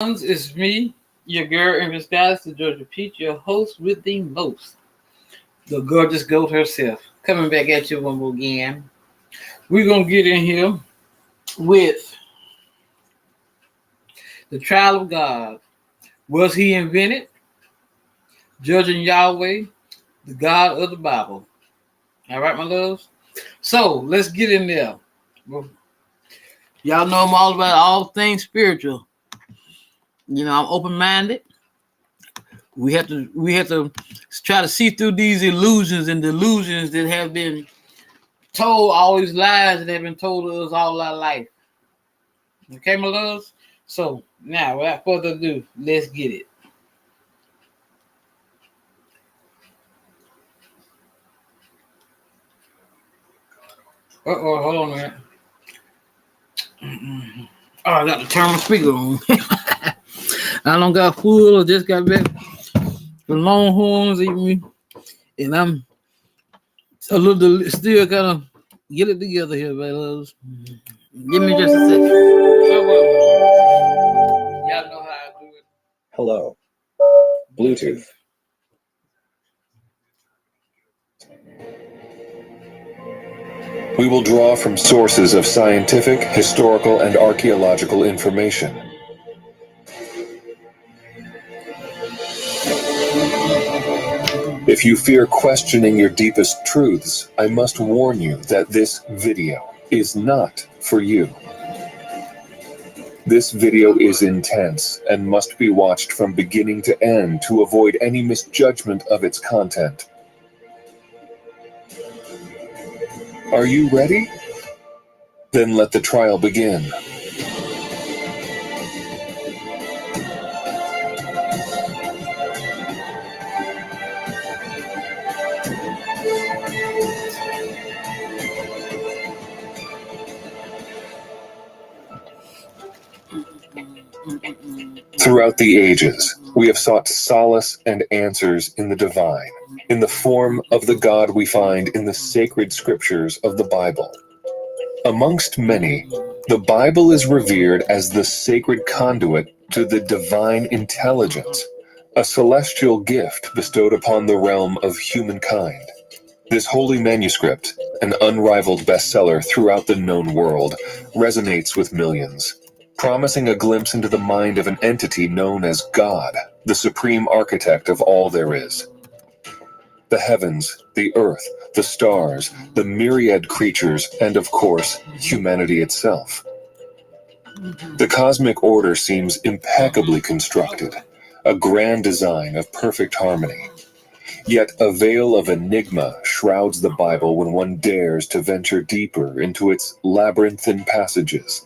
It's me, your girl in disguise, the Georgia Peach, your host with the most, the gorgeous goat herself. Coming back at you one more again. We're gonna get in here with the trial of God. Was he invented? Judging Yahweh, the God of the Bible. All right, my loves. So let's get in there. Y'all know I'm all about all things spiritual. You know, I'm open-minded. We have to try to see through these illusions and delusions that have been told, all these lies that have been told to us all our life. Okay, my loves? So now, without further ado, let's get it. Hold on a minute. Oh, I got to turn my speaker on. I don't got full. I just got back from Longhorns eating me, and I'm a little still kind of get it together here, fellas. Give me just a second. Y'all know how I do it. Hello. Bluetooth. We will draw from sources of scientific, historical, and archaeological information. If you fear questioning your deepest truths, I must warn you that this video is not for you. This video is intense and must be watched from beginning to end to avoid any misjudgment of its content. Are you ready? Then let the trial begin. Throughout the ages, we have sought solace and answers in the divine, in the form of the God we find in the sacred scriptures of the Bible. Amongst many, the Bible is revered as the sacred conduit to the divine intelligence, a celestial gift bestowed upon the realm of humankind. This holy manuscript, an unrivaled bestseller throughout the known world, resonates with millions, promising a glimpse into the mind of an entity known as God, the supreme architect of all there is. The heavens, the earth, the stars, the myriad creatures, and of course, humanity itself. The cosmic order seems impeccably constructed, a grand design of perfect harmony. Yet a veil of enigma shrouds the Bible when one dares to venture deeper into its labyrinthine passages.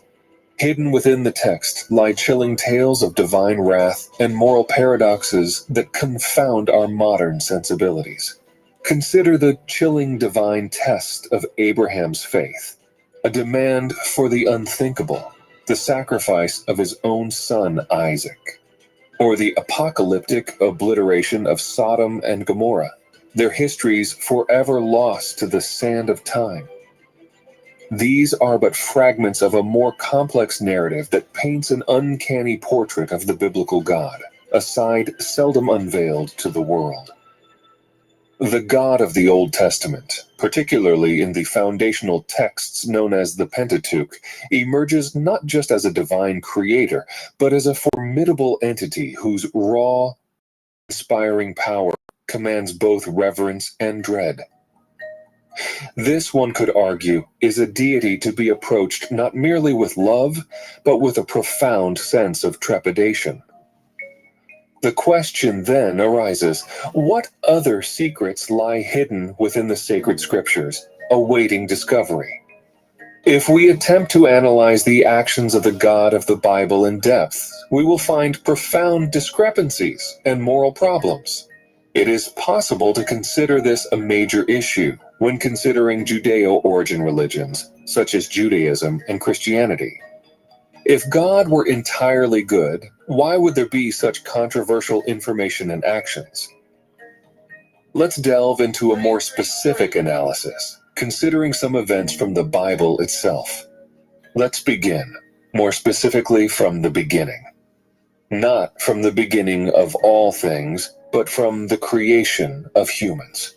Hidden within the text lie chilling tales of divine wrath and moral paradoxes that confound our modern sensibilities. Consider the chilling divine test of Abraham's faith, a demand for the unthinkable, the sacrifice of his own son Isaac, or the apocalyptic obliteration of Sodom and Gomorrah, their histories forever lost to the sand of time. These are but fragments of a more complex narrative that paints an uncanny portrait of the biblical God, a side seldom unveiled to the world. The God of the Old Testament, particularly in the foundational texts known as the Pentateuch, emerges not just as a divine creator, but as a formidable entity whose raw, inspiring power commands both reverence and dread. This, one could argue, is a deity to be approached not merely with love, but with a profound sense of trepidation. The question then arises, what other secrets lie hidden within the sacred scriptures, awaiting discovery? If we attempt to analyze the actions of the God of the Bible in depth, we will find profound discrepancies and moral problems. It is possible to consider this a major issue when considering Judeo-origin religions, such as Judaism and Christianity. If God were entirely good, why would there be such controversial information and actions? Let's delve into a more specific analysis, considering some events from the Bible itself. Let's begin, more specifically from the beginning. not from the beginning of all things, but from the creation of humans.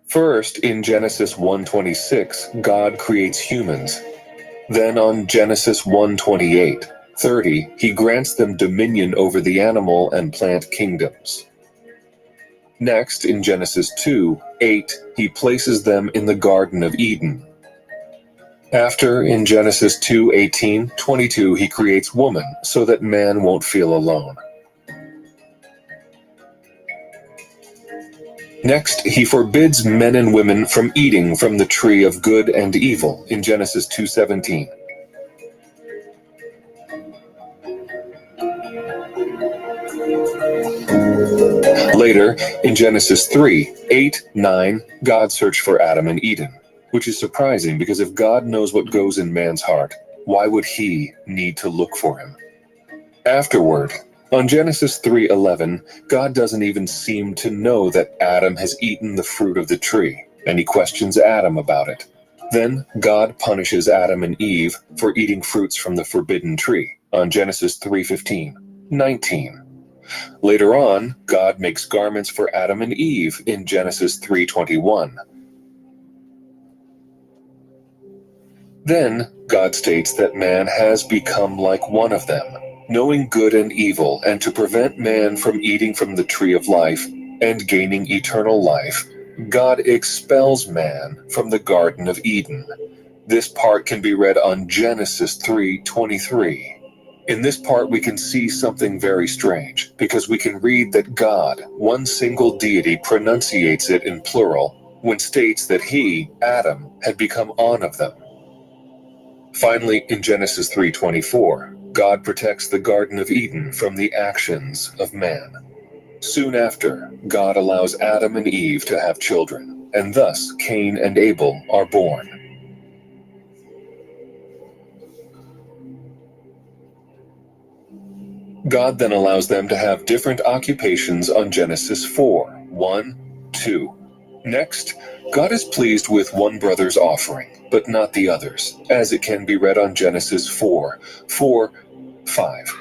First, in Genesis 1:26, God creates humans. Then on Genesis 1:28-30, he grants them dominion over the animal and plant kingdoms. Next, in Genesis 2:8, he places them in the Garden of Eden. After, in Genesis 2:18-22, he creates woman so that man won't feel alone. Next, he forbids men and women from eating from the tree of good and evil in Genesis 2:17. Later, in Genesis 3:8-9, God searched for Adam in Eden, which is surprising because if God knows what goes in man's heart, why would he need to look for him? Afterward, on Genesis 3:11, God doesn't even seem to know that Adam has eaten the fruit of the tree, and he questions Adam about it. Then God punishes Adam and Eve for eating fruits from the forbidden tree on Genesis 3:15-19. Later on, God makes garments for Adam and Eve in Genesis 3:21. Then, God states that man has become like one of them, knowing good and evil, and to prevent man from eating from the tree of life and gaining eternal life, God expels man from the Garden of Eden. This part can be read on Genesis 3:23. In this part we can see something very strange, because we can read that God, one single deity, pronunciates it in plural when states that he, Adam, had become one of them. Finally, in Genesis 3:24, God protects the Garden of Eden from the actions of man. Soon after, God allows Adam and Eve to have children, and thus Cain and Abel are born. God then allows them to have different occupations on Genesis 4:1-2. Next, God is pleased with one brother's offering, but not the others, as it can be read on Genesis 4:4-5.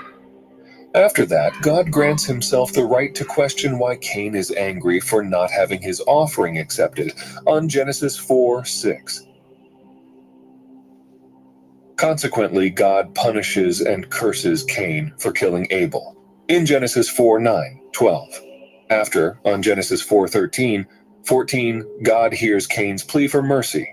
After that, God grants himself the right to question why Cain is angry for not having his offering accepted on Genesis 4:6. Consequently, God punishes and curses Cain for killing Abel in Genesis 4:9-12. After, on Genesis 4:13-14, God hears Cain's plea for mercy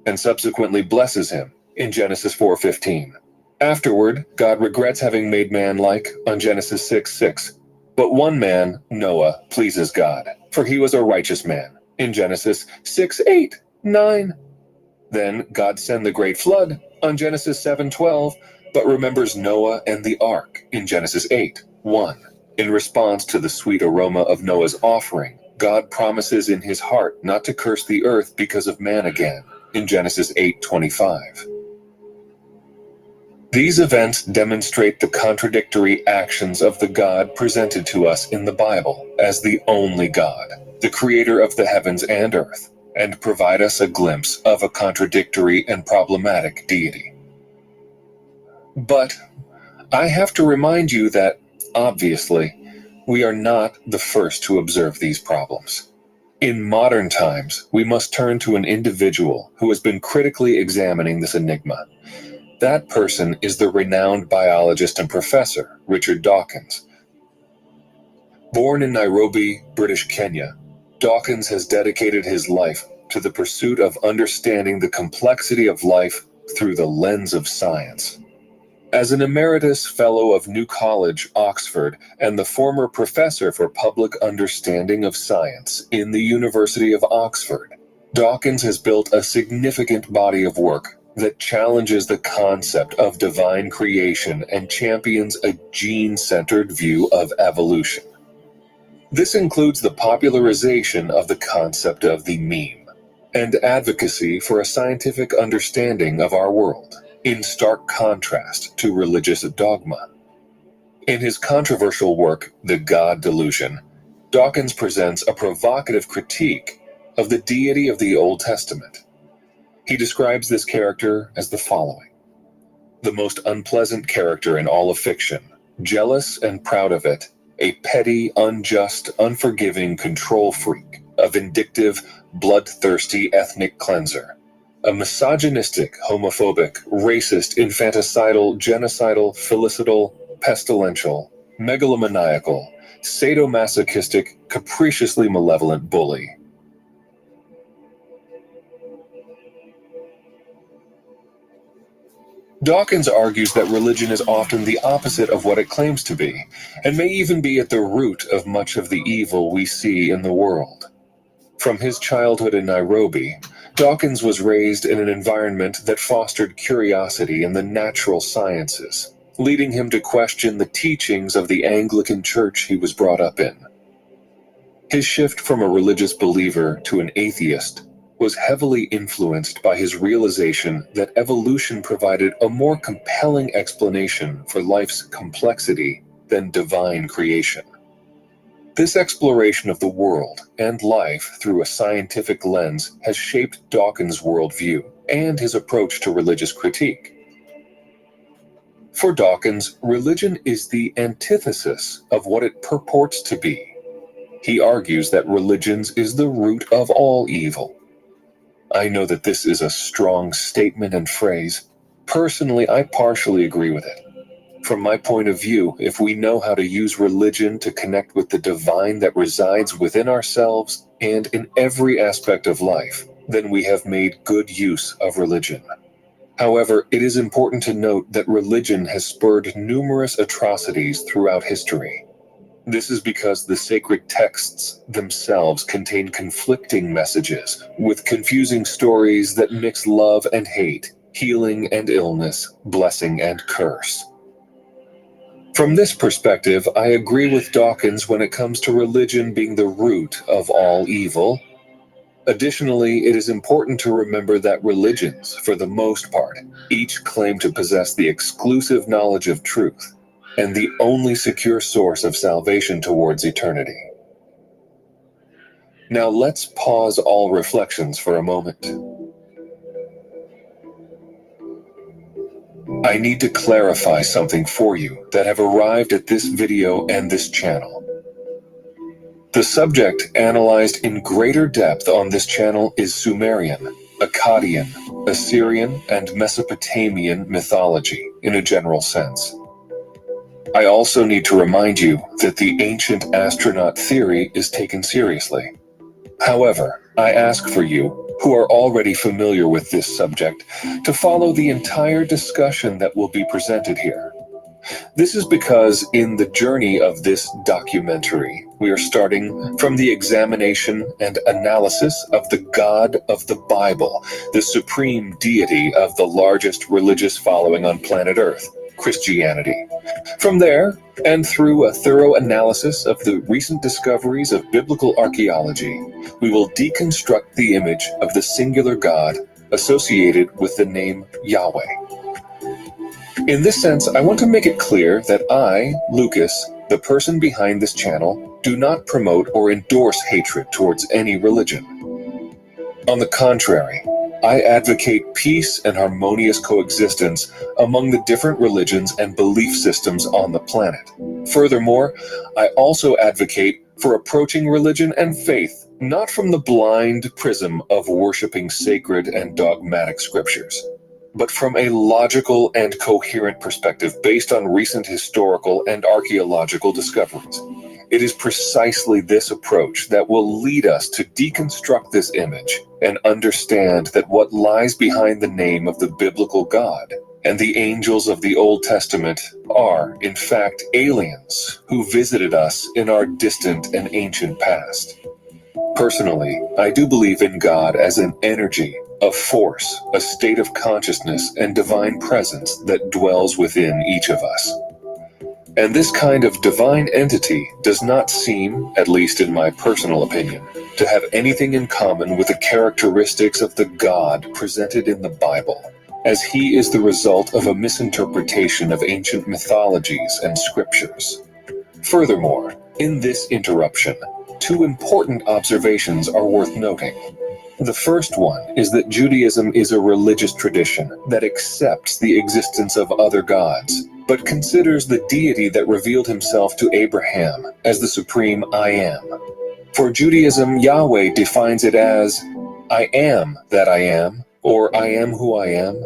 and subsequently blesses him in Genesis 4:15. Afterward, God regrets having made man like on Genesis 6:6. But one man, Noah, pleases God, for he was a righteous man in Genesis 6:8-9. Then God sends the great flood on Genesis 7:12, but remembers Noah and the ark in Genesis 8:1. In response to the sweet aroma of Noah's offering, God promises in his heart not to curse the earth because of man again in Genesis 8:25. These events demonstrate the contradictory actions of the God presented to us in the Bible as the only God, the creator of the heavens and earth, and provide us a glimpse of a contradictory and problematic deity. But I have to remind you that, obviously, we are not the first to observe these problems. In modern times, we must turn to an individual who has been critically examining this enigma. That person is the renowned biologist and professor, Richard Dawkins. Born in Nairobi, British Kenya, Dawkins has dedicated his life to the pursuit of understanding the complexity of life through the lens of science. As an emeritus fellow of New College, Oxford, and the former professor for public understanding of science in the University of Oxford, Dawkins has built a significant body of work that challenges the concept of divine creation and champions a gene-centered view of evolution. This includes the popularization of the concept of the meme and advocacy for a scientific understanding of our world, in stark contrast to religious dogma. In his controversial work, The God Delusion, Dawkins presents a provocative critique of the deity of the Old Testament. He describes this character as the following. the most unpleasant character in all of fiction, jealous and proud of it, a petty, unjust, unforgiving control freak, a vindictive, bloodthirsty ethnic cleanser, a misogynistic, homophobic, racist, infanticidal, genocidal, filicidal, pestilential, megalomaniacal, sadomasochistic, capriciously malevolent bully. Dawkins argues that religion is often the opposite of what it claims to be, and may even be at the root of much of the evil we see in the world. From his childhood in Nairobi, Dawkins was raised in an environment that fostered curiosity in the natural sciences, leading him to question the teachings of the Anglican Church he was brought up in. His shift from a religious believer to an atheist was heavily influenced by his realization that evolution provided a more compelling explanation for life's complexity than divine creation. This exploration of the world and life through a scientific lens has shaped Dawkins' worldview and his approach to religious critique. For Dawkins, religion is the antithesis of what it purports to be. He argues that religion is the root of all evil. I know that this is a strong statement and phrase. Personally, I partially agree with it. From my point of view, if we know how to use religion to connect with the divine that resides within ourselves and in every aspect of life, then we have made good use of religion. However, it is important to note that religion has spurred numerous atrocities throughout history. This is because the sacred texts themselves contain conflicting messages, with confusing stories that mix love and hate, healing and illness, blessing and curse. From this perspective, I agree with Dawkins when it comes to religion being the root of all evil. Additionally, it is important to remember that religions, for the most part, each claim to possess the exclusive knowledge of truth and the only secure source of salvation towards eternity. Now let's pause all reflections for a moment. I need to clarify something for you that have arrived at this video and this channel. The subject analyzed in greater depth on this channel is Sumerian, Akkadian, Assyrian, and Mesopotamian mythology in a general sense. I also need to remind you that the ancient astronaut theory is taken seriously. However, I ask for you, who are already familiar with this subject, to follow the entire discussion that will be presented here. This is because in the journey of this documentary, we are starting from the examination and analysis of the God of the Bible, the supreme deity of the largest religious following on planet Earth, Christianity. From there, and through a thorough analysis of the recent discoveries of biblical archaeology, we will deconstruct the image of the singular God associated with the name Yahweh. In this sense, I want to make it clear that I, Lucas, the person behind this channel, do not promote or endorse hatred towards any religion. On the contrary, I advocate peace and harmonious coexistence among the different religions and belief systems on the planet. Furthermore, I also advocate for approaching religion and faith not from the blind prism of worshiping sacred and dogmatic scriptures, but from a logical and coherent perspective based on recent historical and archaeological discoveries. It is precisely this approach that will lead us to deconstruct this image and understand that what lies behind the name of the biblical God and the angels of the Old Testament are, in fact, aliens who visited us in our distant and ancient past. Personally, I do believe in God as an energy, a force, a state of consciousness and divine presence that dwells within each of us. And this kind of divine entity does not seem, at least in my personal opinion, to have anything in common with the characteristics of the God presented in the Bible, as he is the result of a misinterpretation of ancient mythologies and scriptures. Furthermore, in this interruption, two important observations are worth noting. The first one is that Judaism is a religious tradition that accepts the existence of other gods, but considers the deity that revealed himself to Abraham as the supreme I Am. For Judaism, Yahweh defines it as, I am that I am, or I am who I am,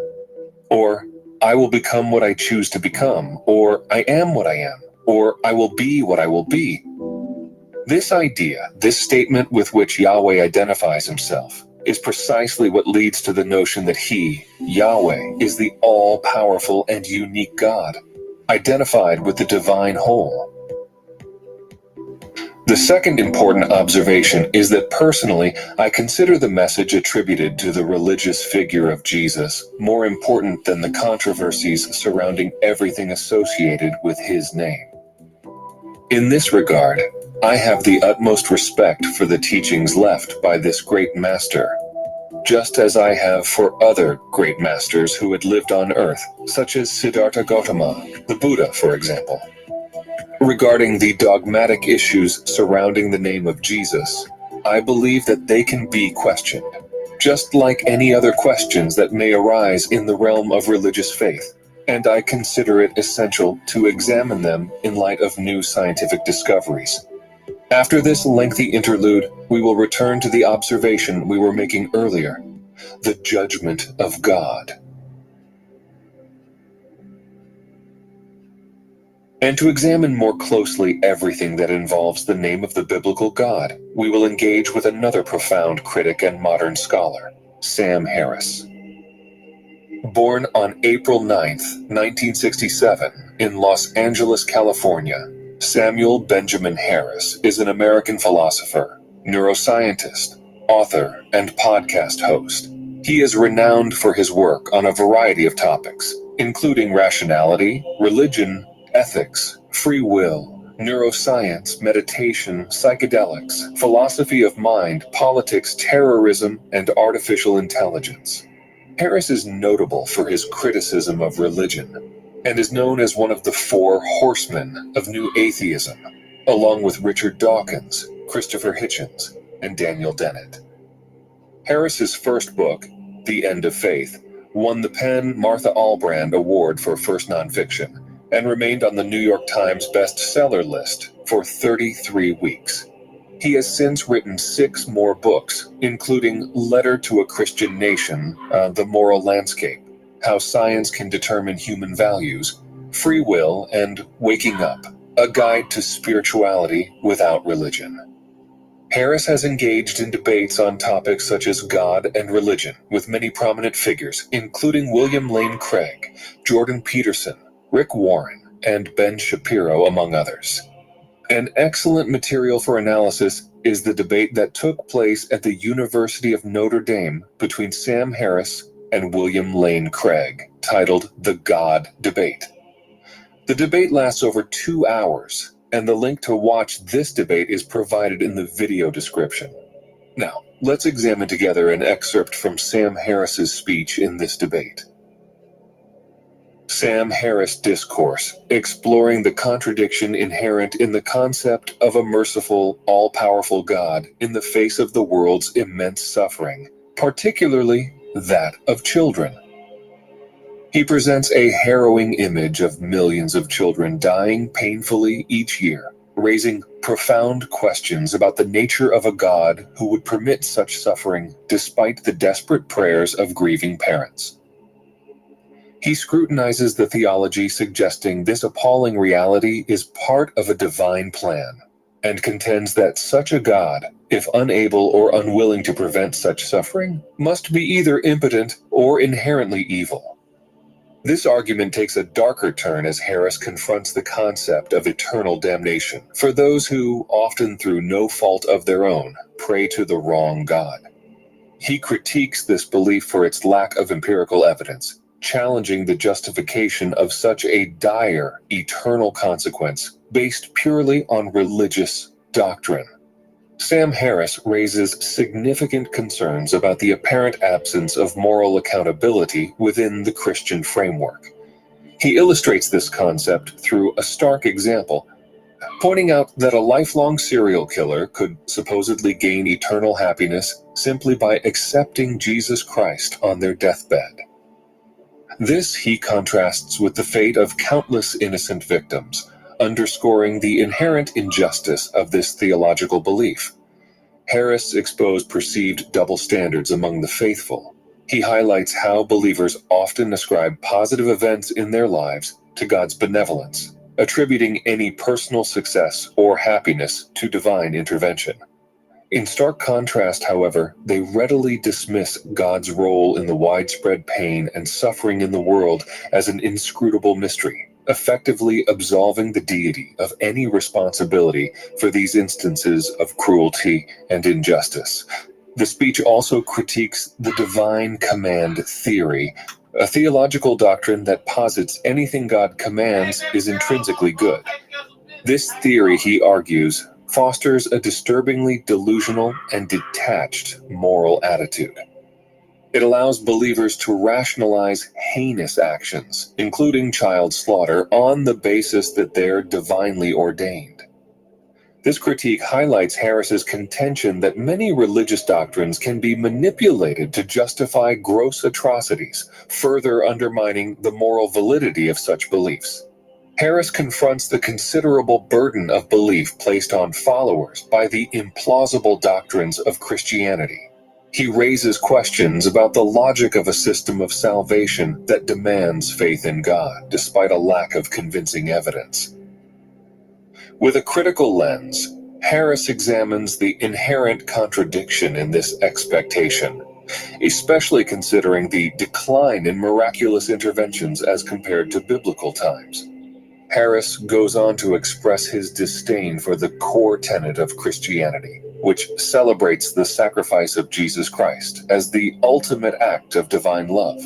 or I will become what I choose to become, or I am what I am, or I will be what I will be. This idea, this statement with which Yahweh identifies himself, is precisely what leads to the notion that he, Yahweh, is the all-powerful and unique God, identified with the divine whole. The second important observation is that personally, I consider the message attributed to the religious figure of Jesus more important than the controversies surrounding everything associated with his name. In this regard, I have the utmost respect for the teachings left by this great master, just as I have for other great masters who had lived on earth, such as Siddhartha Gautama, the Buddha, for example. Regarding the dogmatic issues surrounding the name of Jesus, I believe that they can be questioned, just like any other questions that may arise in the realm of religious faith, and I consider it essential to examine them in light of new scientific discoveries. After this lengthy interlude, we will return to the observation we were making earlier, the judgment of God. And to examine more closely everything that involves the name of the biblical God, we will engage with another profound critic and modern scholar, Sam Harris. Born on April 9th, 1967, in Los Angeles, California, Samuel Benjamin Harris is an American philosopher, neuroscientist, author, and podcast host. He is renowned for his work on a variety of topics, including rationality, religion, ethics, free will, neuroscience, meditation, psychedelics, philosophy of mind, politics, terrorism, and artificial intelligence. Harris is notable for his criticism of religion, and is known as one of the four horsemen of New Atheism, along with Richard Dawkins, Christopher Hitchens, and Daniel Dennett. Harris's first book, The End of Faith, won the Penn Martha Albrand Award for First Nonfiction, and remained on the New York Times bestseller list for 33 weeks. He has since written 6 more books, including Letter to a Christian Nation, The Moral Landscape, How Science Can Determine Human Values, Free Will, and Waking Up, A Guide to Spirituality Without Religion. Harris has engaged in debates on topics such as God and religion with many prominent figures, including William Lane Craig, Jordan Peterson, Rick Warren, and Ben Shapiro, among others. An excellent material for analysis is the debate that took place at the University of Notre Dame between Sam Harris and William Lane Craig, titled The God Debate. The debate lasts over 2 hours, and the link to watch this debate is provided in the video description. Now, let's examine together an excerpt from Sam Harris's speech in this debate. Sam Harris Discourse, exploring the contradiction inherent in the concept of a merciful, all-powerful God in the face of the world's immense suffering, particularly that of children. He presents a harrowing image of millions of children dying painfully each year, raising profound questions about the nature of a God who would permit such suffering despite the desperate prayers of grieving parents. He scrutinizes the theology suggesting this appalling reality is part of a divine plan, and contends that such a God, if unable or unwilling to prevent such suffering, must be either impotent or inherently evil. This argument takes a darker turn as Harris confronts the concept of eternal damnation for those who, often through no fault of their own, pray to the wrong God. He critiques this belief for its lack of empirical evidence, challenging the justification of such a dire, eternal consequence based purely on religious doctrine. Sam Harris raises significant concerns about the apparent absence of moral accountability within the Christian framework. He illustrates this concept through a stark example. pointing out that a lifelong serial killer could supposedly gain eternal happiness simply by accepting Jesus Christ on their deathbed. This he contrasts with the fate of countless innocent victims, underscoring the inherent injustice of this theological belief. Harris exposed perceived double standards among the faithful. He highlights how believers often ascribe positive events in their lives to God's benevolence, attributing any personal success or happiness to divine intervention. In stark contrast, however, they readily dismiss God's role in the widespread pain and suffering in the world as an inscrutable mystery, effectively absolving the deity of any responsibility for these instances of cruelty and injustice. The speech also critiques the divine command theory, a theological doctrine that posits anything God commands is intrinsically good. This theory, he argues, fosters a disturbingly delusional and detached moral attitude. It allows believers to rationalize heinous actions, including child slaughter, on the basis that they're divinely ordained. This critique highlights Harris's contention that many religious doctrines can be manipulated to justify gross atrocities, further undermining the moral validity of such beliefs. Harris confronts the considerable burden of belief placed on followers by the implausible doctrines of Christianity. He raises questions about the logic of a system of salvation that demands faith in God, despite a lack of convincing evidence. With a critical lens, Harris examines the inherent contradiction in this expectation, especially considering the decline in miraculous interventions as compared to biblical times. Harris goes on to express his disdain for the core tenet of Christianity, which celebrates the sacrifice of Jesus Christ as the ultimate act of divine love.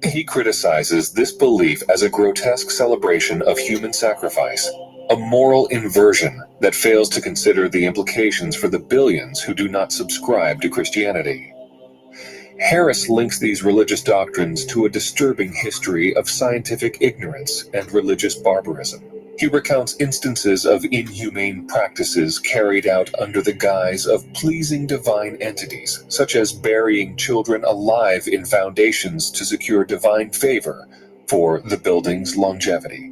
He criticizes this belief as a grotesque celebration of human sacrifice, a moral inversion that fails to consider the implications for the billions who do not subscribe to Christianity. Harris links these religious doctrines to a disturbing history of scientific ignorance and religious barbarism. He recounts instances of inhumane practices carried out under the guise of pleasing divine entities, such as burying children alive in foundations to secure divine favor for the building's longevity.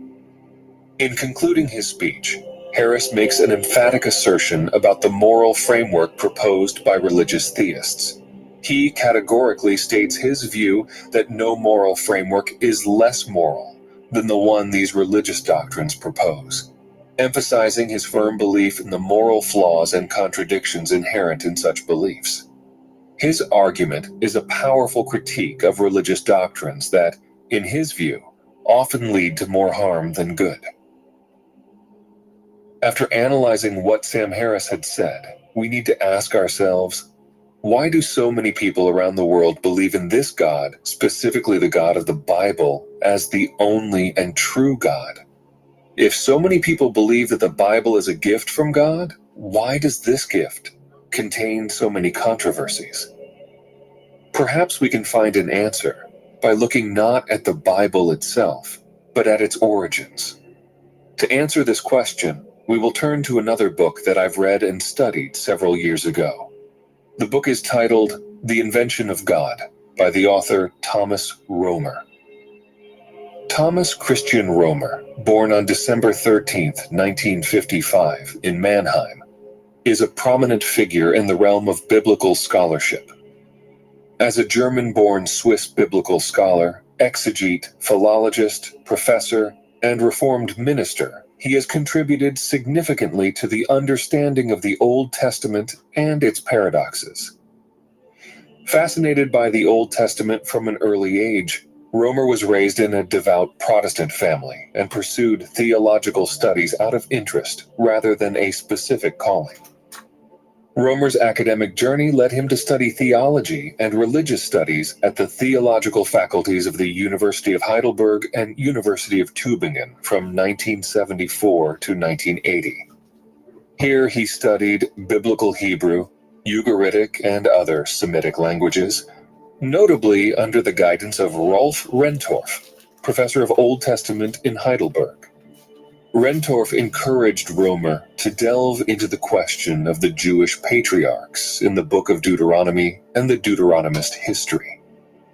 In concluding his speech, Harris makes an emphatic assertion about the moral framework proposed by religious theists. He categorically states his view that no moral framework is less moral than the one these religious doctrines propose, emphasizing his firm belief in the moral flaws and contradictions inherent in such beliefs. His argument is a powerful critique of religious doctrines that, in his view, often lead to more harm than good. After analyzing what Sam Harris had said, we need to ask ourselves, why do so many people around the world believe in this God, specifically the God of the Bible, as the only and true God? If so many people believe that the Bible is a gift from God, why does this gift contain so many controversies? Perhaps we can find an answer by looking not at the Bible itself, but at its origins. To answer this question, we will turn to another book that I've read and studied several years ago. The book is titled The Invention of God by the author Thomas Romer. Thomas Christian Romer, born on December 13, 1955, in Mannheim, is a prominent figure in the realm of biblical scholarship. As a German-born Swiss biblical scholar, exegete, philologist, professor, and Reformed minister, he has contributed significantly to the understanding of the Old Testament and its paradoxes. Fascinated by the Old Testament from an early age, Romer was raised in a devout Protestant family and pursued theological studies out of interest rather than a specific calling. Romer's academic journey led him to study theology and religious studies at the theological faculties of the University of Heidelberg and University of Tübingen from 1974 to 1980. Here he studied Biblical Hebrew, Ugaritic, and other Semitic languages, notably under the guidance of Rolf Rentorf, professor of Old Testament in Heidelberg. Rentorf encouraged Romer to delve into the question of the Jewish patriarchs in the Book of Deuteronomy and the Deuteronomist history.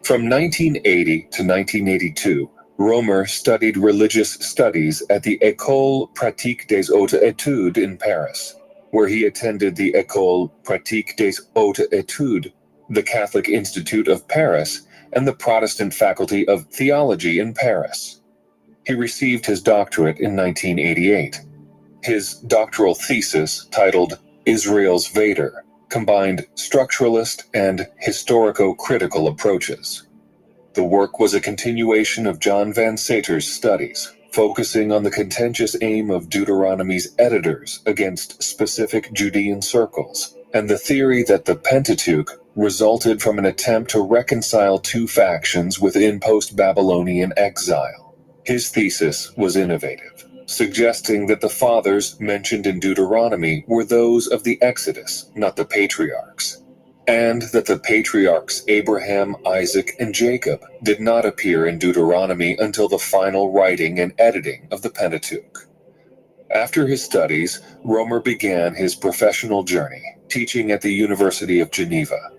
From 1980 to 1982, Romer studied religious studies at the École Pratique des Hautes Études in Paris, where he attended the École Pratique des Hautes Études, the Catholic Institute of Paris, and the Protestant Faculty of Theology in Paris. He received his doctorate in 1988. His doctoral thesis, titled Israel's Vader, combined structuralist and historico-critical approaches. The work was a continuation of John Van Sater's studies, focusing on the contentious aim of Deuteronomy's editors against specific Judean circles, and the theory that the Pentateuch resulted from an attempt to reconcile two factions within post-Babylonian exile. His thesis was innovative, suggesting that the fathers mentioned in Deuteronomy were those of the Exodus, not the patriarchs, and that the patriarchs Abraham, Isaac, and Jacob did not appear in Deuteronomy until the final writing and editing of the Pentateuch. After his studies, Romer began his professional journey, teaching at the University of Geneva.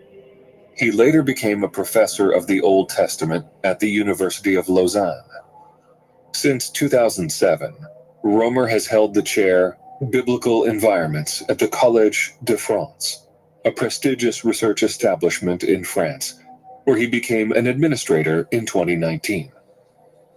He later became a professor of the Old Testament at the University of Lausanne. Since 2007, Romer has held the chair Biblical Environments at the Collège de France, a prestigious research establishment in France, where he became an administrator in 2019.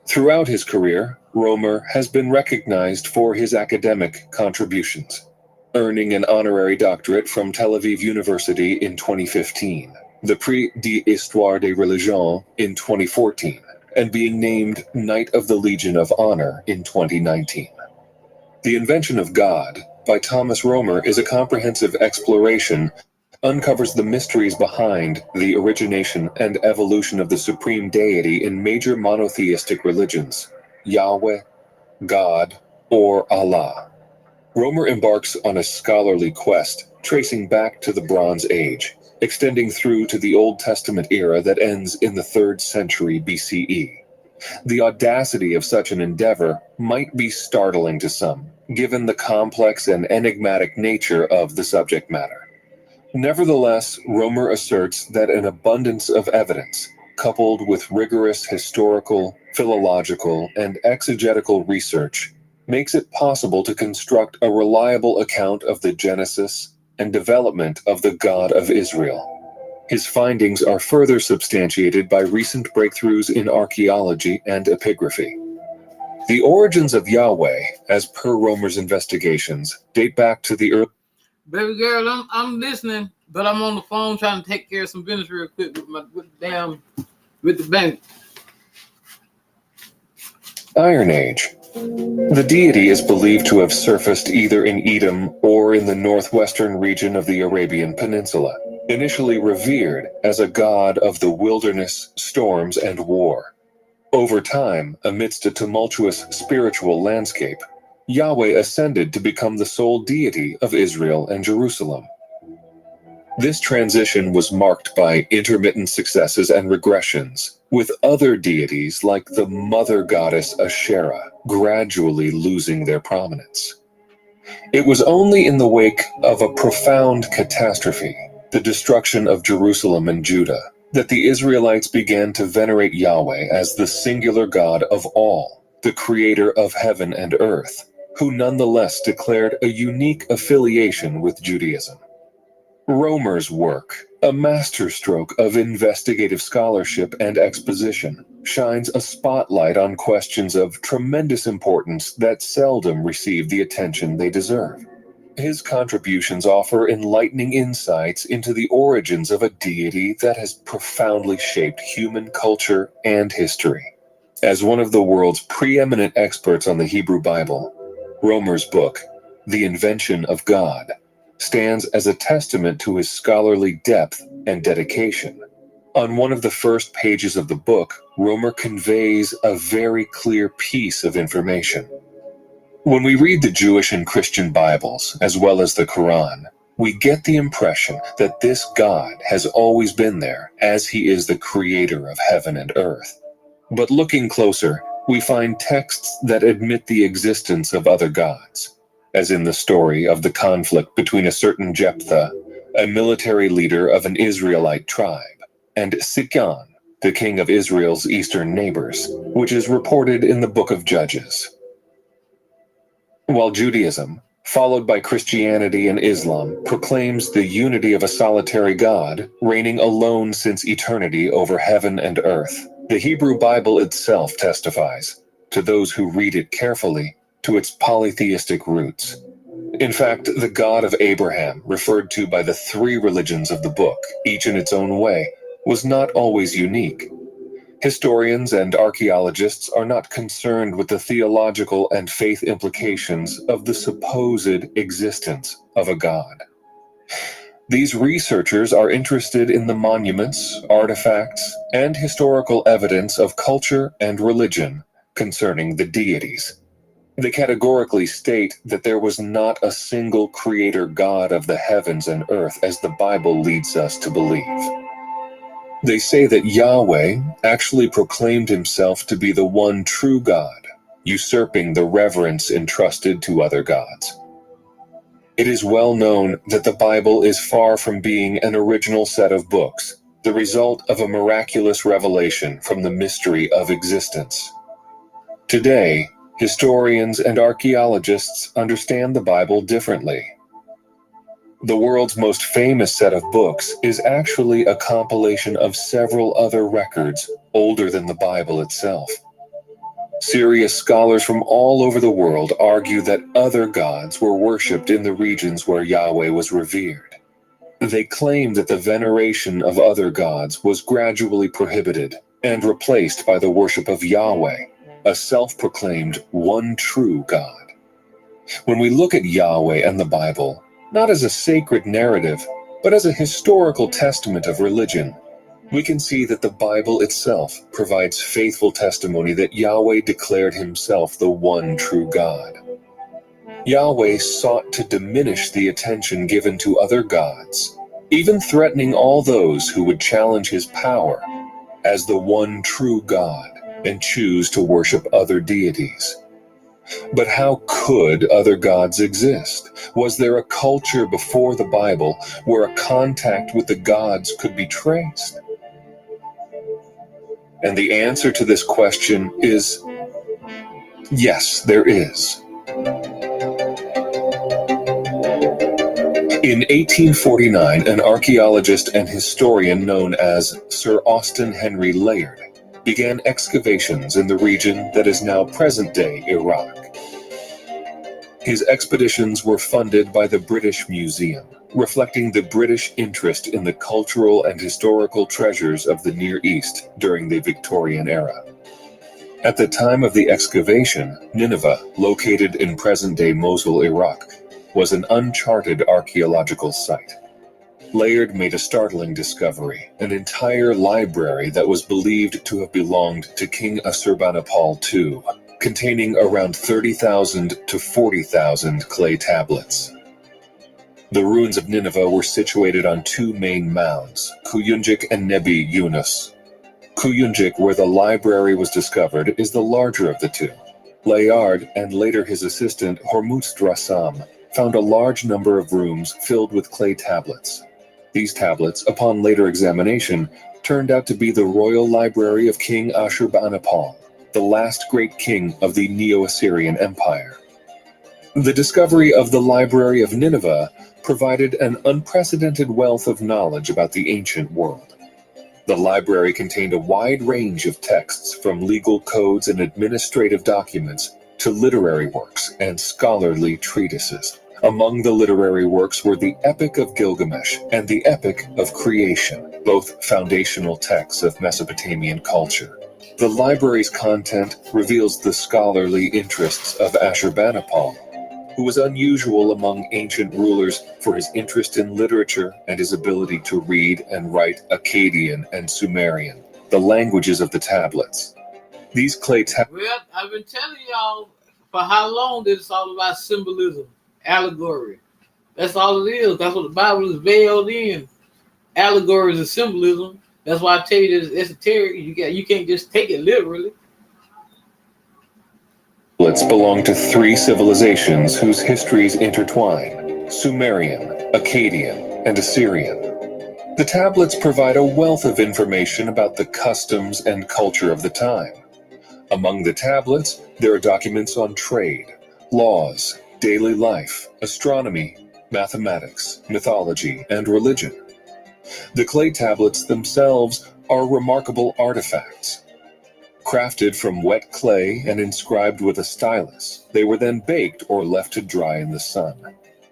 Throughout his career, Romer has been recognized for his academic contributions, earning an honorary doctorate from Tel Aviv University in 2015, the Prix d'Histoire des Religions in 2014, and being named Knight of the Legion of Honor in 2019. The Invention of God by Thomas Romer is a comprehensive exploration, uncovers the mysteries behind the origination and evolution of the supreme deity in major monotheistic religions, Yahweh, God, or Allah. Romer embarks on a scholarly quest tracing back to the Bronze Age, extending through to the Old Testament era that ends in the 3rd century BCE. The audacity of such an endeavor might be startling to some, given the complex and enigmatic nature of the subject matter. Nevertheless, Romer asserts that an abundance of evidence, coupled with rigorous historical, philological, and exegetical research, makes it possible to construct a reliable account of the genesis and development of the God of Israel. His findings are further substantiated by recent breakthroughs in archaeology and epigraphy. The origins of Yahweh, as per Romer's investigations, date back to the early... Baby girl, I'm listening, but I'm on the phone trying to take care of some business real quick with the bank. Iron Age. The deity is believed to have surfaced either in Edom or in the northwestern region of the Arabian Peninsula, initially revered as a god of the wilderness, storms, and war. Over time, amidst a tumultuous spiritual landscape, Yahweh ascended to become the sole deity of Israel and Jerusalem. This transition was marked by intermittent successes and regressions, with other deities like the mother goddess Asherah gradually losing their prominence. It was only in the wake of a profound catastrophe, the destruction of Jerusalem and Judah, that the Israelites began to venerate Yahweh as the singular God of all, the creator of heaven and earth, who nonetheless declared a unique affiliation with Judaism. Romer's work, a masterstroke of investigative scholarship and exposition, shines a spotlight on questions of tremendous importance that seldom receive the attention they deserve. His contributions offer enlightening insights into the origins of a deity that has profoundly shaped human culture and history. As one of the world's preeminent experts on the Hebrew Bible, Romer's book, The Invention of God, stands as a testament to his scholarly depth and dedication. On one of the first pages of the book, Romer conveys a very clear piece of information. When we read the Jewish and Christian Bibles, as well as the Quran, we get the impression that this God has always been there, as he is the creator of heaven and earth. But looking closer, we find texts that admit the existence of other gods, as in the story of the conflict between a certain Jephthah, a military leader of an Israelite tribe, and Sicyon, the king of Israel's eastern neighbors, which is reported in the book of Judges. While Judaism, followed by Christianity and Islam, proclaims the unity of a solitary God, reigning alone since eternity over heaven and earth, the Hebrew Bible itself testifies, to those who read it carefully, to its polytheistic roots. In fact, the God of Abraham, referred to by the three religions of the book, each in its own way, was not always unique. Historians and archaeologists are not concerned with the theological and faith implications of the supposed existence of a god. These researchers are interested in the monuments, artifacts, and historical evidence of culture and religion concerning the deities. They categorically state that there was not a single creator god of the heavens and earth as the Bible leads us to believe. They say that Yahweh actually proclaimed himself to be the one true God, usurping the reverence entrusted to other gods. It is well known that the Bible is far from being an original set of books, the result of a miraculous revelation from the mystery of existence. Today, historians and archaeologists understand the Bible differently. The world's most famous set of books is actually a compilation of several other records older than the Bible itself. Serious scholars from all over the world argue that other gods were worshipped in the regions where Yahweh was revered. They claim that the veneration of other gods was gradually prohibited and replaced by the worship of Yahweh, a self-proclaimed one true God. When we look at Yahweh and the Bible, not as a sacred narrative, but as a historical testament of religion, we can see that the Bible itself provides faithful testimony that Yahweh declared himself the one true God. Yahweh sought to diminish the attention given to other gods, even threatening all those who would challenge his power as the one true God and choose to worship other deities. But how could other gods exist? Was there a culture before the Bible where a contact with the gods could be traced? And the answer to this question is yes, there is. In 1849, an archaeologist and historian known as Sir Austen Henry Layard began excavations in the region that is now present-day Iraq. His expeditions were funded by the British Museum, reflecting the British interest in the cultural and historical treasures of the Near East during the Victorian era. At the time of the excavation, Nineveh, located in present-day Mosul, Iraq, was an uncharted archaeological site. Layard made a startling discovery, an entire library that was believed to have belonged to King Ashurbanipal II, containing around 30,000 to 40,000 clay tablets. The ruins of Nineveh were situated on two main mounds, Kuyunjik and Nebi Yunus. Kuyunjik, where the library was discovered, is the larger of the two. Layard, and later his assistant Hormuzd Rassam, found a large number of rooms filled with clay tablets. These tablets, upon later examination, turned out to be the royal library of King Ashurbanipal, the last great king of the Neo-Assyrian Empire. The discovery of the Library of Nineveh provided an unprecedented wealth of knowledge about the ancient world. The library contained a wide range of texts, from legal codes and administrative documents to literary works and scholarly treatises. Among the literary works were the Epic of Gilgamesh and the Epic of Creation, both foundational texts of Mesopotamian culture. The library's content reveals the scholarly interests of Ashurbanipal, who was unusual among ancient rulers for his interest in literature and his ability to read and write Akkadian and Sumerian, the languages of the tablets. These clay tablets... Well, I've been telling y'all for how long that it's all about symbolism, allegory. That's all it is. That's what the Bible is veiled in. Allegories and symbolism. That's why I tell you that it's esoteric. You can't just take it literally. tablets belong to three civilizations whose histories intertwine: Sumerian, Akkadian, and Assyrian. The tablets provide a wealth of information about the customs and culture of the time. Among the tablets, there are documents on trade, laws, daily life, astronomy, mathematics, mythology, and religion. The clay tablets themselves are remarkable artifacts. Crafted from wet clay and inscribed with a stylus, they were then baked or left to dry in the sun.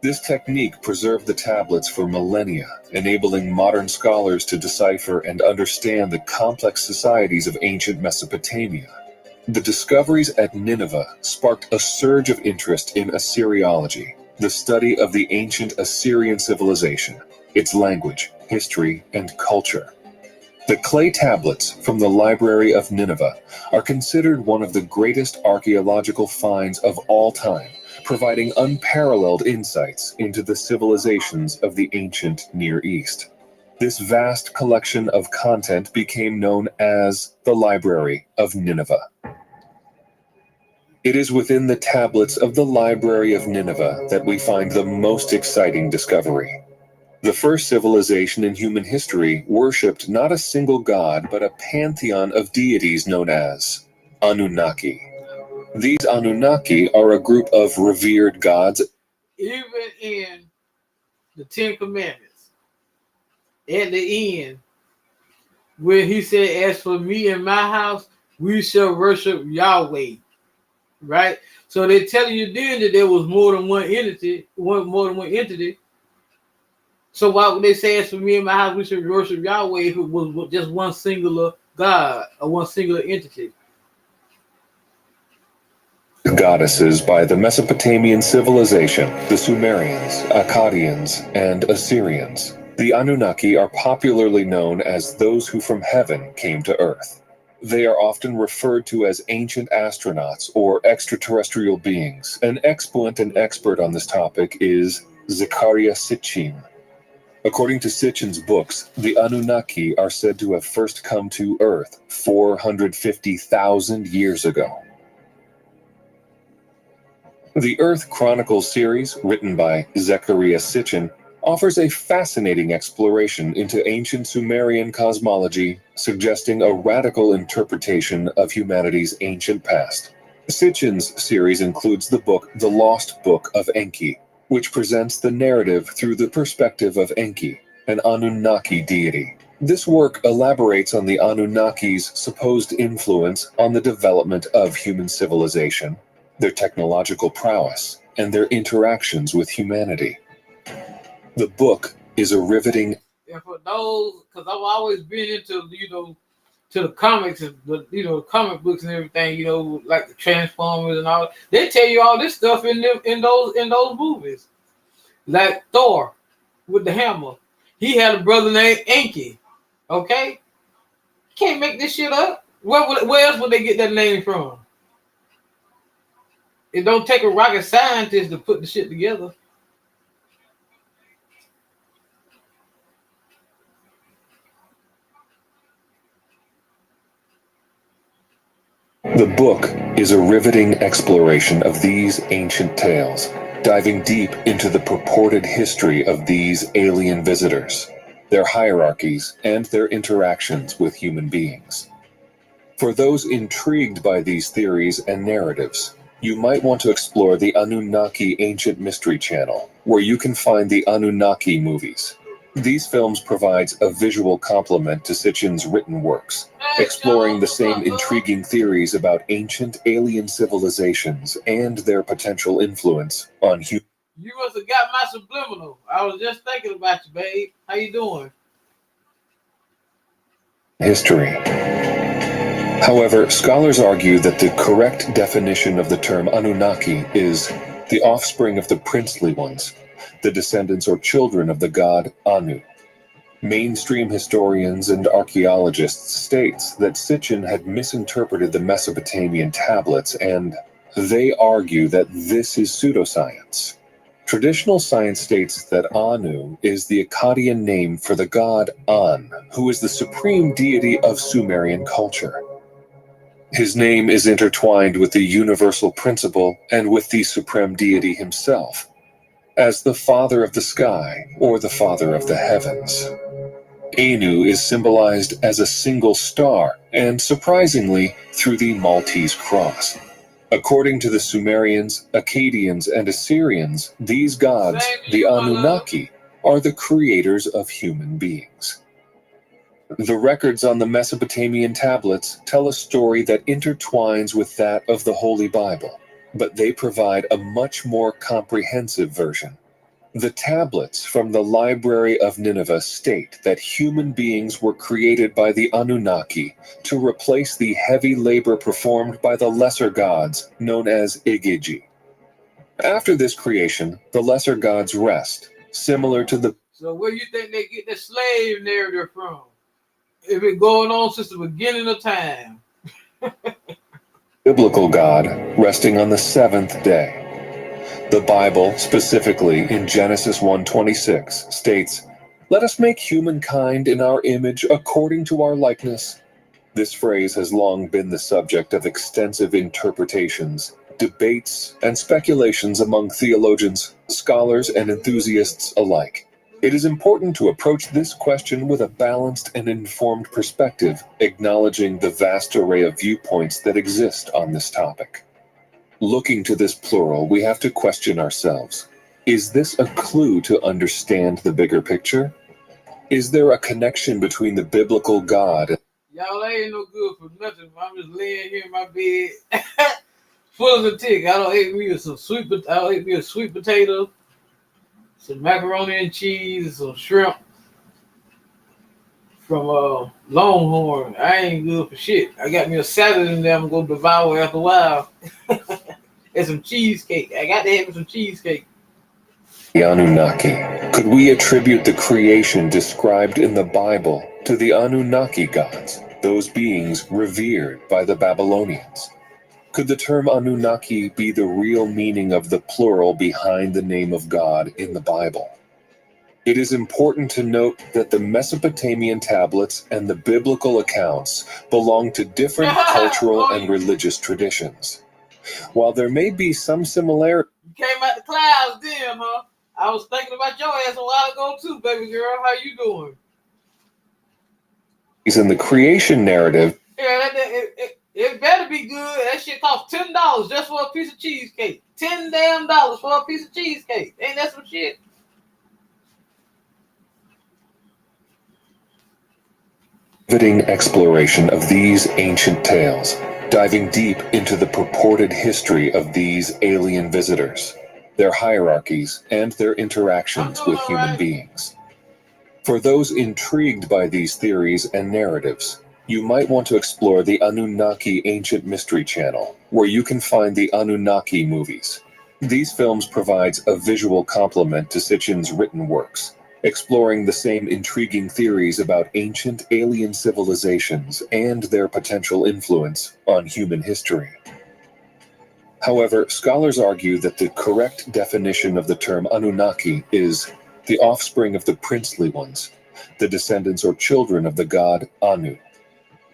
This technique preserved the tablets for millennia, enabling modern scholars to decipher and understand the complex societies of ancient Mesopotamia. The discoveries at Nineveh sparked a surge of interest in Assyriology, the study of the ancient Assyrian civilization, its language, history, and culture. The clay tablets from the Library of Nineveh are considered one of the greatest archaeological finds of all time, providing unparalleled insights into the civilizations of the ancient Near East. This vast collection of content became known as the Library of Nineveh. It is within the tablets of the Library of Nineveh that we find the most exciting discovery. The first civilization in human history worshipped not a single god, but a pantheon of deities known as Anunnaki. These Anunnaki are a group of revered gods. Even in the Ten Commandments, at the end, where he said, "As for me and my house, we shall worship Yahweh." Right? So they're telling you then that there was more than one entity, more than one entity. So why would they say, "As for me and my house, we should worship Yahweh," if it was just one singular God or one singular entity? Goddesses by the Mesopotamian civilization, the Sumerians, Akkadians, and Assyrians. The Anunnaki are popularly known as those who from heaven came to earth. They are often referred to as ancient astronauts or extraterrestrial beings. An exponent and expert on this topic is Zecharia Sitchin. According to Sitchin's books, the Anunnaki are said to have first come to Earth 450,000 years ago. The Earth Chronicles series, written by Zecharia Sitchin, offers a fascinating exploration into ancient Sumerian cosmology, suggesting a radical interpretation of humanity's ancient past. Sitchin's series includes the book The Lost Book of Enki, which presents the narrative through the perspective of Enki, an Anunnaki deity. This work elaborates on the Anunnaki's supposed influence on the development of human civilization, their technological prowess, and their interactions with humanity. The book is a riveting. And for those, because I've always been into, to the comics and the, comic books and everything, like the Transformers and all. They tell you all this stuff in those movies. Like Thor with the hammer. He had a brother named Enki. Okay? Can't make this shit up. Where else would they get that name from? It don't take a rocket scientist to put the shit together. The book is a riveting exploration of these ancient tales, diving deep into the purported history of these alien visitors, their hierarchies, and their interactions with human beings. For those intrigued by these theories and narratives, you might want to explore the Anunnaki Ancient Mystery Channel, where you can find the Anunnaki movies. These films provide a visual complement to Sitchin's written works, exploring the same intriguing theories about ancient alien civilizations and their potential influence on humans. You must have got my subliminal. I was just thinking about you, babe. How you doing? History. However, scholars argue that the correct definition of the term Anunnaki is the offspring of the princely ones, the descendants or children of the god Anu. Mainstream historians and archaeologists states that Sitchin had misinterpreted the Mesopotamian tablets, and they argue that this is pseudoscience. Traditional science states that Anu is the Akkadian name for the god An, who is the supreme deity of Sumerian culture. His name is intertwined with the universal principle and with the supreme deity himself, as the Father of the sky or the Father of the heavens. Anu is symbolized as a single star, and surprisingly, through the Maltese cross. According to the Sumerians, Akkadians, and Assyrians, these gods, the Anunnaki, are the creators of human beings. The records on the Mesopotamian tablets tell a story that intertwines with that of the Holy Bible, but they provide a much more comprehensive version. The tablets from the Library of Nineveh state that human beings were created by the Anunnaki to replace the heavy labor performed by the lesser gods known as EqG. After this creation, the lesser gods rest, similar to the... So where you think they get the slave narrative from? It been going on since the beginning of time. biblical God resting on the seventh day. The Bible, specifically in Genesis 1:26, states, "Let us make humankind in our image according to our likeness." This phrase has long been the subject of extensive interpretations, debates, and speculations among theologians, scholars, and enthusiasts alike. It is important to approach this question with a balanced and informed perspective, acknowledging the vast array of viewpoints that exist on this topic. Looking to this plural, we have to question ourselves. Is this a clue to understand the bigger picture? Is there a connection between the biblical God and... Y'all ain't no good for nothing. I'm just laying here in my bed, full as a tick. I don't eat me a sweet potato, some macaroni and cheese, some shrimp from Longhorn. I ain't good for shit. I got me a salad in there I'm gonna devour after a while. And some cheesecake. I got to have some cheesecake. the Anunnaki? Could we attribute the creation described in the Bible to the Anunnaki gods, those beings revered by the Babylonians? Could the term Anunnaki be the real meaning of the plural behind the name of God in the Bible? It is important to note that the Mesopotamian tablets and the biblical accounts belong to different cultural and religious traditions. While there may be some similarity... You came out the clouds then, huh? I was thinking about your ass a while ago too, baby girl. How you doing? in the creation narrative... Yeah, it better be good. That shit costs $10 just for a piece of cheesecake. $10 damn for a piece of cheesecake. Ain't that some shit? Riveting exploration of these ancient tales, diving deep into the purported history of these alien visitors, their hierarchies, and their interactions with human beings. For those intrigued by these theories and narratives, you might want to explore the Anunnaki Ancient Mystery Channel, where you can find the Anunnaki movies. These films provide a visual complement to Sitchin's written works, exploring the same intriguing theories about ancient alien civilizations and their potential influence on human history. However, scholars argue that the correct definition of the term Anunnaki is the offspring of the princely ones, the descendants or children of the god Anu.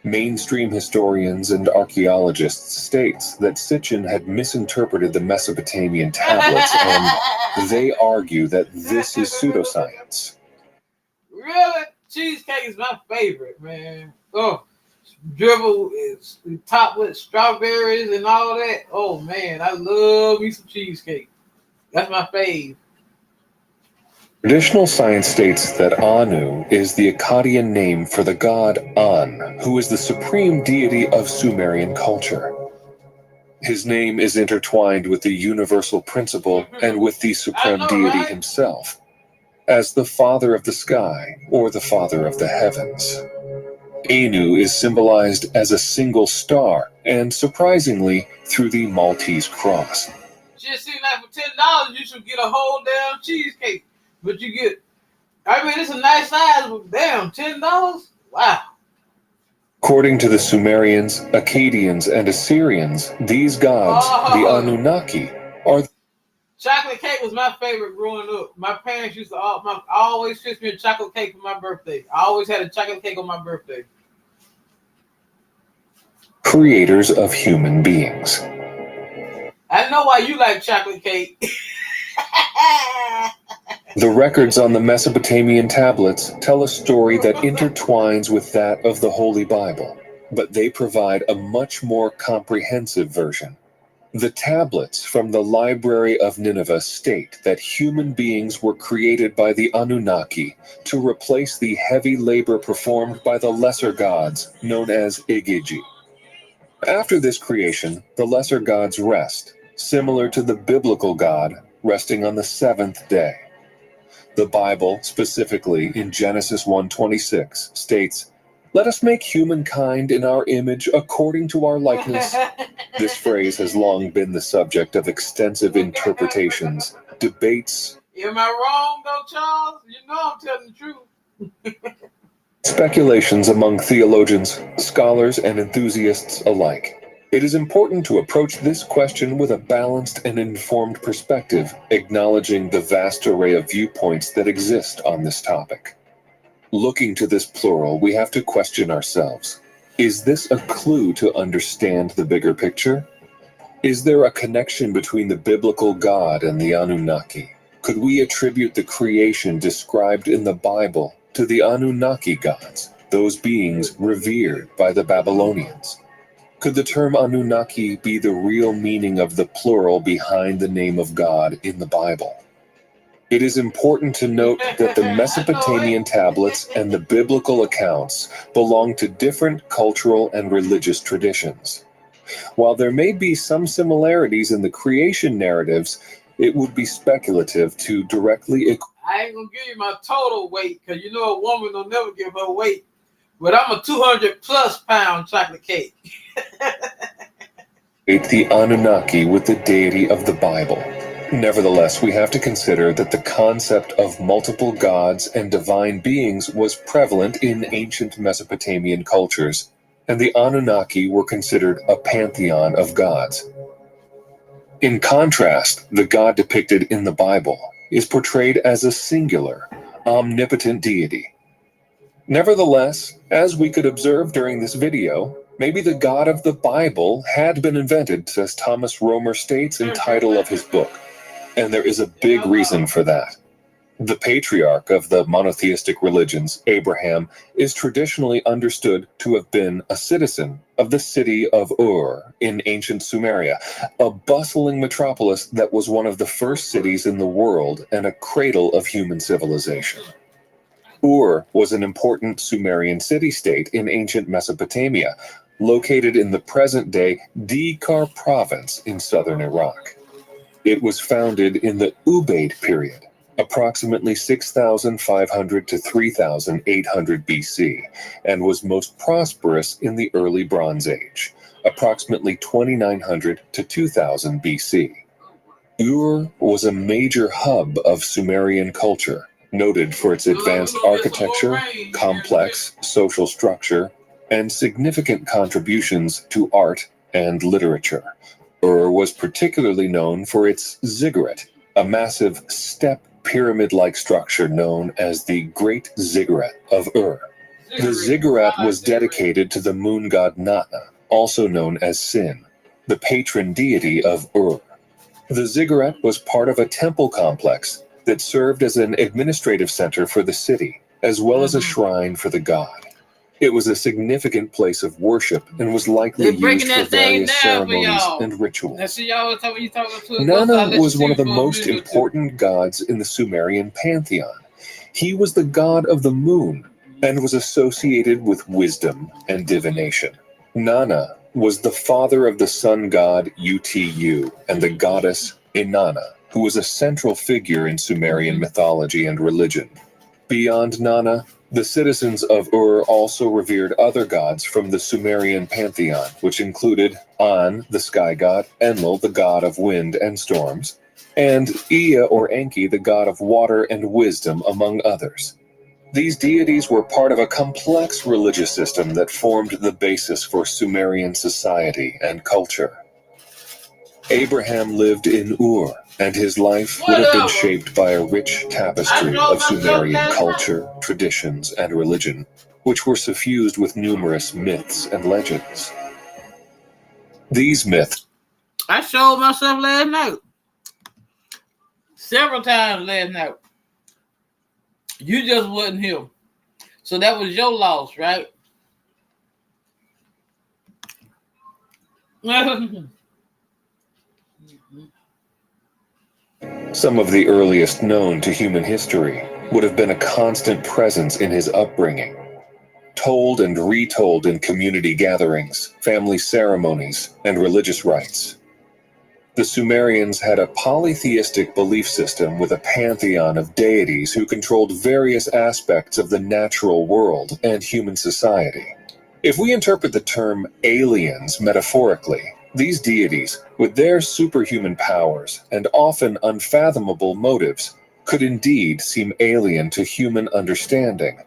Mainstream historians and archaeologists states that Sitchin had misinterpreted the Mesopotamian tablets, and they argue that this is pseudoscience. Really? Cheesecake is my favorite, man. Oh, dribble is topped with strawberries and all that. Oh man, I love me some cheesecake. That's my fave. Traditional science states that Anu is the Akkadian name for the god An, who is the supreme deity of Sumerian culture. His name is intertwined with the universal principle and with the supreme deity himself, as the Father of the sky or the Father of the heavens. Anu is symbolized as a single star, and surprisingly, through the Maltese cross. Just seems like for $10 you should get a whole damn cheesecake. But you get, I mean, it's a nice size, but damn, $10? Wow. According to the Sumerians, Akkadians, and Assyrians, these gods, the Anunnaki, are... Chocolate cake was my favorite growing up. My parents used to always fix me a chocolate cake for my birthday. I always had a chocolate cake on my birthday. creators of human beings. I know why you like chocolate cake. The records on the Mesopotamian tablets tell a story that intertwines with that of the Holy Bible, but they provide a much more comprehensive version. The tablets from the Library of Nineveh state that human beings were created by the Anunnaki to replace the heavy labor performed by the lesser gods known as EqG. After this creation, the lesser gods rest, similar to the biblical God resting on the seventh day. The Bible, specifically in Genesis 1:26, states, "Let us make humankind in our image according to our likeness." This phrase has long been the subject of extensive interpretations, debates. Am I wrong though, Charles? You know I'm telling the truth. Speculations among theologians, scholars, and enthusiasts alike. It is important to approach this question with a balanced and informed perspective, acknowledging the vast array of viewpoints that exist on this topic. Looking to this plural, we have to question ourselves. Is this a clue to understand the bigger picture? Is there a connection between the biblical God and the Anunnaki? Could we attribute the creation described in the Bible to the Anunnaki gods, those beings revered by the Babylonians? Could the term Anunnaki be the real meaning of the plural behind the name of God in the Bible? It is important to note that the Mesopotamian tablets and the biblical accounts belong to different cultural and religious traditions. While there may be some similarities in the creation narratives, it would be speculative to directly I ain't gonna give you my total weight, because you know a woman will never give her weight. But I'm a 200+ pound chocolate cake. the Anunnaki with the deity of the Bible. Nevertheless, we have to consider that the concept of multiple gods and divine beings was prevalent in ancient Mesopotamian cultures, and the Anunnaki were considered a pantheon of gods. In contrast, the God depicted in the Bible is portrayed as a singular, omnipotent deity. Nevertheless, as we could observe during this video, maybe the God of the Bible had been invented, as Thomas Romer states in title of his book, and there is a big reason for that. The patriarch of the monotheistic religions, Abraham, is traditionally understood to have been a citizen of the city of Ur in ancient Sumeria, a bustling metropolis that was one of the first cities in the world and a cradle of human civilization. Ur was an important Sumerian city-state in ancient Mesopotamia, located in the present-day Dikar province in southern Iraq. It was founded in the Ubaid period, approximately 6,500 to 3,800 BC, and was most prosperous in the early Bronze Age, approximately 2,900 to 2,000 BC. Ur was a major hub of Sumerian culture, noted for its advanced architecture, complex social structure, and significant contributions to art and literature. Ur was particularly known for its ziggurat, a massive step pyramid-like structure known as the Great Ziggurat of Ur. The ziggurat was dedicated to the moon god Nana, also known as Sin, the patron deity of Ur. The ziggurat was part of a temple complex that served as an administrative center for the city, as well as a shrine for the god. It was a significant place of worship and was likely used for various ceremonies and rituals. Nana was one of the most important gods in the Sumerian pantheon. He was the god of the moon and was associated with wisdom and divination. Nana was the father of the sun god Utu and the goddess Inanna, who was a central figure in Sumerian mythology and religion. Beyond Nana, the citizens of Ur also revered other gods from the Sumerian pantheon, which included An, the sky god, Enlil, the god of wind and storms, and Ea or Enki, the god of water and wisdom, among others. These deities were part of a complex religious system that formed the basis for Sumerian society and culture. Abraham lived in Ur, and his life would have been shaped by a rich tapestry of Sumerian culture, traditions, and religion, which were suffused with numerous myths and legends. These myths. I showed myself last night. Several times last night. You just wasn't here. So that was your loss, right? Some of the earliest known to human history would have been a constant presence in his upbringing, told and retold in community gatherings, family ceremonies, and religious rites. The Sumerians had a polytheistic belief system with a pantheon of deities who controlled various aspects of the natural world and human society. If we interpret the term aliens metaphorically, these deities, with their superhuman powers and often unfathomable motives, could indeed seem alien to human understanding.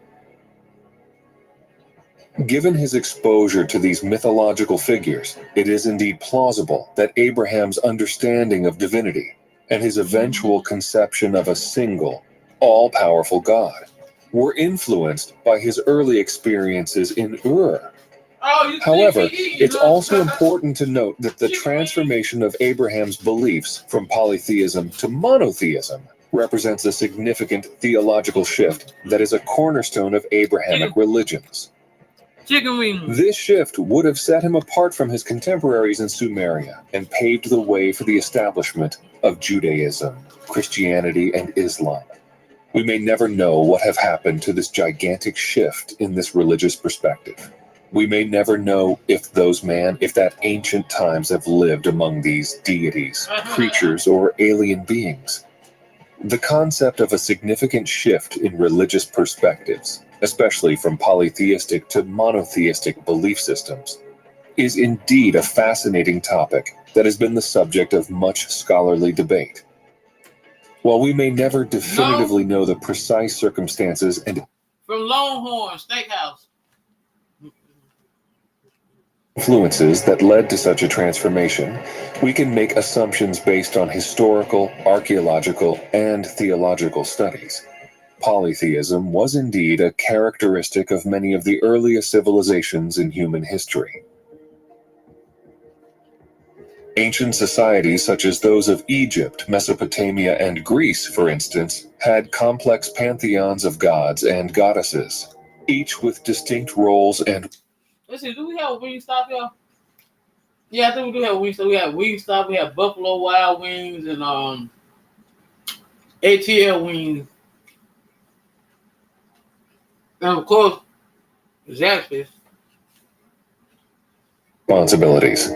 Given his exposure to these mythological figures, it is indeed plausible that Abraham's understanding of divinity and his eventual conception of a single, all-powerful God were influenced by his early experiences in Ur. However, it's also important to note that the transformation of Abraham's beliefs from polytheism to monotheism represents a significant theological shift that is a cornerstone of Abrahamic religions. Chicken wings. This shift would have set him apart from his contemporaries in Sumeria and paved the way for the establishment of Judaism, Christianity, and Islam. We may never know what have happened to this gigantic shift in this religious perspective. We may never know if that ancient times have lived among these deities, creatures, or alien beings. The concept of a significant shift in religious perspectives, especially from polytheistic to monotheistic belief systems, is indeed a fascinating topic that has been the subject of much scholarly debate. While we may never definitively know the precise circumstances and from Longhorn Steakhouse influences that led to such a transformation, we can make assumptions based on historical, archaeological, and theological studies. Polytheism was indeed a characteristic of many of the earliest civilizations in human history. Ancient societies such as those of Egypt, Mesopotamia, and Greece, for instance, had complex pantheons of gods and goddesses, each with distinct roles and... Let's see, do we have a Wingstop here? Yeah, I think we do have Wingstop. We have Wingstop, we have Buffalo Wild Wings, and ATL Wings. And of course, Zaxby's. Responsibilities.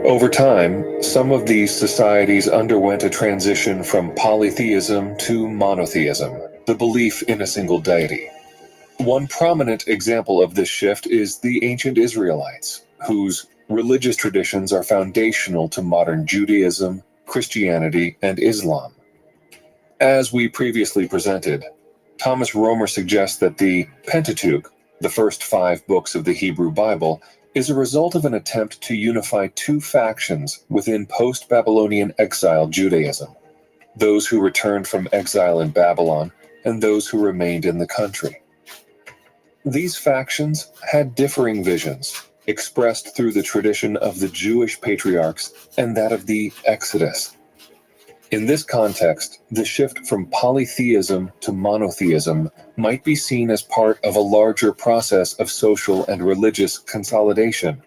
Over time, some of these societies underwent a transition from polytheism to monotheism, the belief in a single deity. One prominent example of this shift is the ancient Israelites, whose religious traditions are foundational to modern Judaism, Christianity, and Islam. As we previously presented, Thomas Romer suggests that the Pentateuch, the first 5 books of the Hebrew Bible, is a result of an attempt to unify 2 factions within post-Babylonian exile Judaism: those who returned from exile in Babylon and those who remained in the country. These factions had differing visions, expressed through the tradition of the Jewish patriarchs and that of the Exodus. In this context, the shift from polytheism to monotheism might be seen as part of a larger process of social and religious consolidation.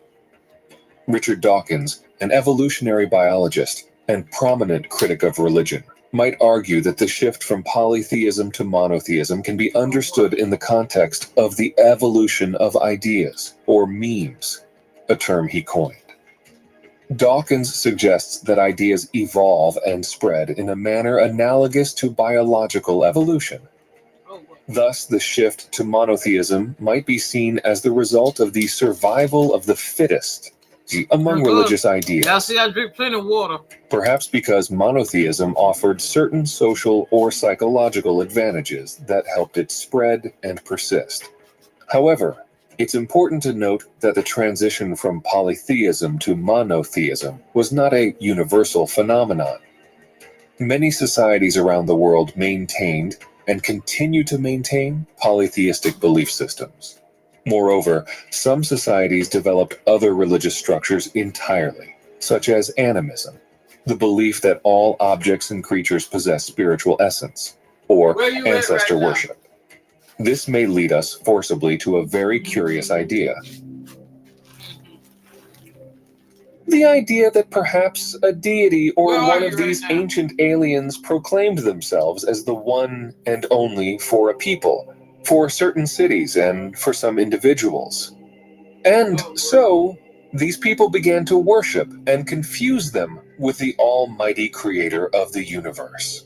Richard Dawkins, an evolutionary biologist and prominent critic of religion, might argue that the shift from polytheism to monotheism can be understood in the context of the evolution of ideas, or memes, a term he coined. Dawkins suggests that ideas evolve and spread in a manner analogous to biological evolution. Thus, the shift to monotheism might be seen as the result of the survival of the fittest among religious ideas. Yeah, see, I drink plenty of water. Perhaps because monotheism offered certain social or psychological advantages that helped it spread and persist. However, it's important to note that the transition from polytheism to monotheism was not a universal phenomenon. Many societies around the world maintained and continue to maintain polytheistic belief systems. Moreover, some societies developed other religious structures entirely, such as animism, the belief that all objects and creatures possess spiritual essence, or ancestor worship. This may lead us forcibly to a very curious idea. The idea that perhaps a deity or one of these ancient aliens proclaimed themselves as the one and only for a people, for certain cities, and for some individuals. And so, these people began to worship and confuse them with the almighty creator of the universe.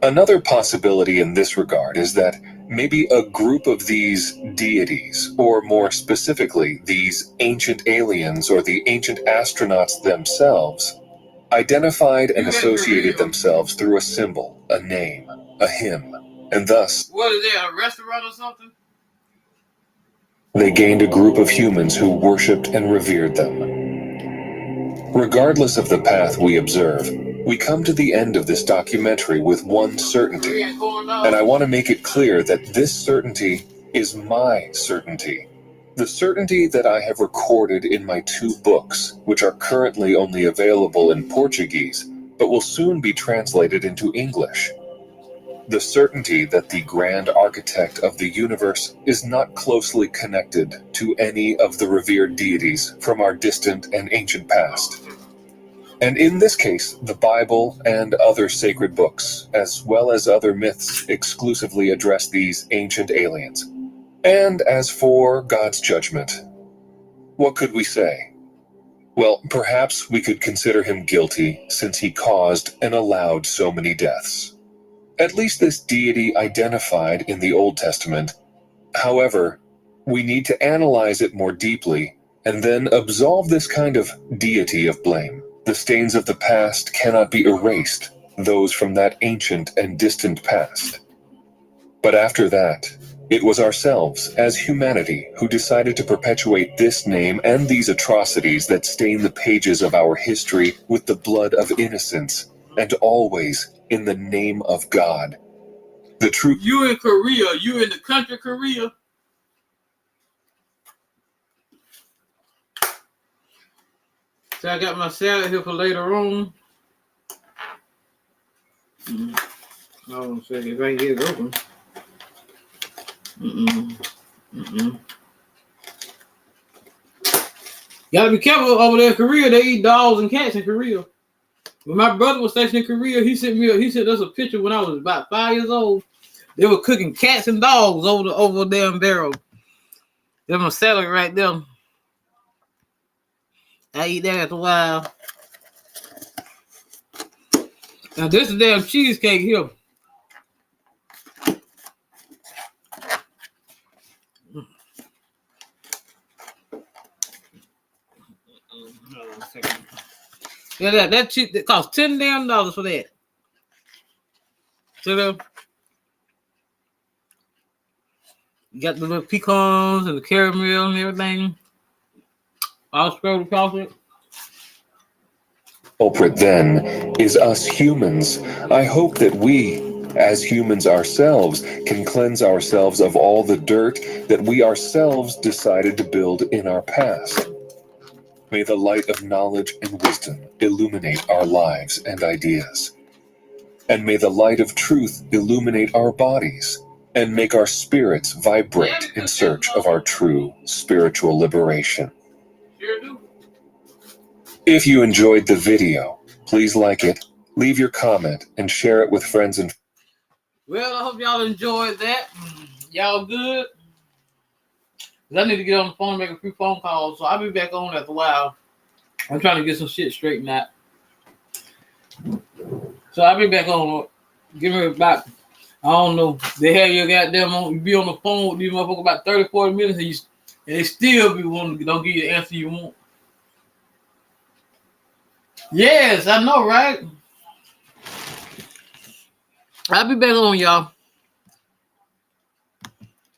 Another possibility in this regard is that maybe a group of these deities, or more specifically, these ancient aliens or the ancient astronauts themselves, identified and associated themselves through a symbol, a name, a hymn, and thus, what is there, a restaurant or something? They gained a group of humans who worshipped and revered them. Regardless of the path we observe, we come to the end of this documentary with one certainty, and I want to make it clear that this certainty is my certainty. The certainty that I have recorded in my 2 books, which are currently only available in Portuguese, but will soon be translated into English. The certainty that the grand architect of the universe is not closely connected to any of the revered deities from our distant and ancient past. And in this case, the Bible and other sacred books, as well as other myths, exclusively address these ancient aliens. And as for God's judgment, what could we say? Well, perhaps we could consider him guilty since he caused and allowed so many deaths. At least this deity identified in the Old Testament. However, we need to analyze it more deeply and then absolve this kind of deity of blame. The stains of the past cannot be erased, those from that ancient and distant past. But after that, it was ourselves, as humanity, who decided to perpetuate this name and these atrocities that stain the pages of our history with the blood of innocence, and always in the name of God. The truth. You in Korea, you in the country Korea. So I got my salad here for later on. Hold on a second, if I can get it open. Gotta be careful over there in Korea. They eat dogs and cats in Korea. When my brother was stationed in Korea, he sent us a picture when I was about 5 years old. They were cooking cats and dogs over there in barrel. There's my salad right there. I eat that after a while. Now this is damn cheesecake here. Yeah, that cheap. That cost $10 damn for that. So you got the little pecans and the caramel and everything. All spread across it. Culprit then is us humans. I hope that we, as humans ourselves, can cleanse ourselves of all the dirt that we ourselves decided to build in our past. May the light of knowledge and wisdom illuminate our lives and ideas. And may the light of truth illuminate our bodies and make our spirits vibrate in search of our true spiritual liberation. If you enjoyed the video, please like it, leave your comment, and share it with friends and... Well, I hope y'all enjoyed that. Y'all good? I need to get on the phone and make a few phone calls, so I'll be back on after a while. I'm trying to get some shit straightened out. So I'll be back on. Give me about, I don't know, they have your goddamn on, you be on the phone with these motherfuckers about 30, 40 minutes and they still be wanting, don't give you the answer you want. Yes, I know, right? I'll be back on, y'all.